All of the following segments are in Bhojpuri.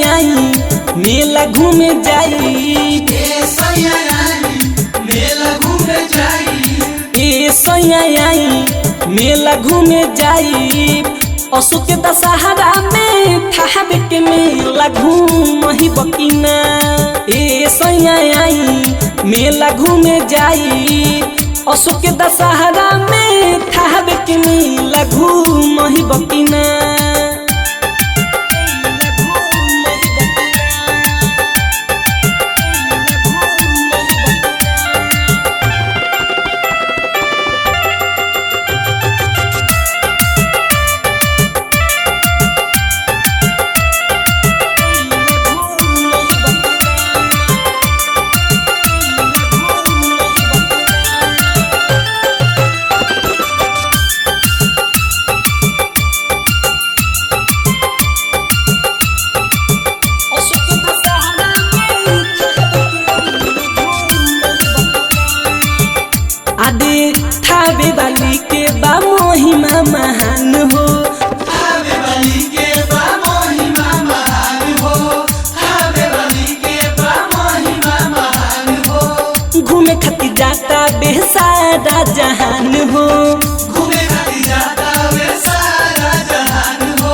आई मेला घूमे जाई। ए सैया आई मेला घूमे जाई। ए सैया आई मेला घूमे जाई। अशोक के दशहरा में थावे के मेला घूमही बकिना। ए सैया आई मेला घूमे जाई। अशोक के दशहरा में थावे के मेला घूमही बकिना। आदि थावे वाली के बा महिमा महान हो। थावे वाली के बा महिमा महान हो। थावे वाली के बा महिमा महान हो। घूमे खातिर जाता बेसारा जहान हो। घूमे खातिर जाता वे सारा जहान हो।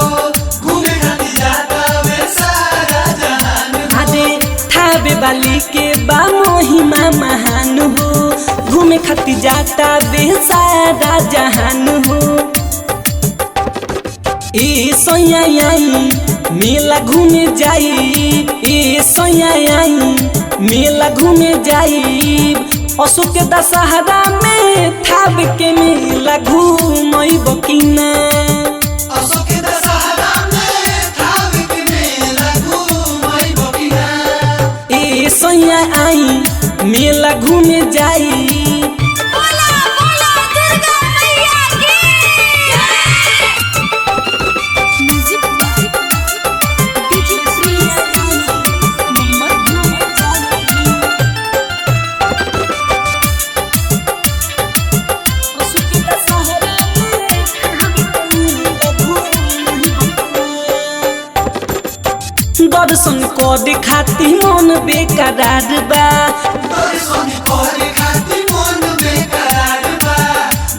घूमे खातिर जाता वे सारा जहान हो। आदि थावे वाली के बा महिमा महान हो। घूमे खातिर जाता बेसारा जहान हो। ए सैया आई मेला घूमे जाई। ए सैया आई मेला घूमे जाई। अशोक के दशहरा में थावे के मेला घूमई बकिना। अशोक के दशहरा में थावे के मेला घूमई बकिना। ए सैया आई मेला घूमे जाई। दर्शन करे खातिर मन बेकरार बा। दर्शन करे खातिर मन बेकरार बा।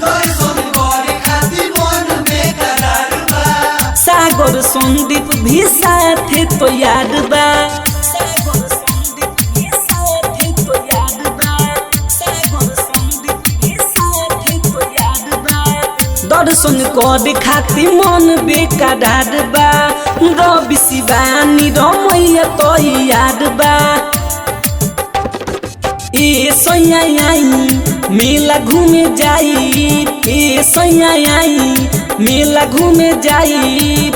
दर्शन करे खातिर मन बेकरार बा। सागर संदीप भी साथे तो याद बा। दर्शन करे खातिर मन बेकरार बा। रवि शिवानी रमैया तो याद बा। ए सैया आई मेला घूमे जाई। ए सैया आई मेला घूमे जाई।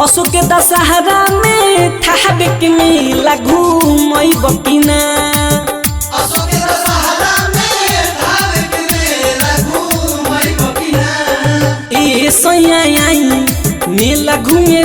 अशोक के दशहरा में थावे के मेला घूमई बकिना। अशोक के दशहरा में थावे के मेला घूमई बकिना। ए सैया आई मेला घूमे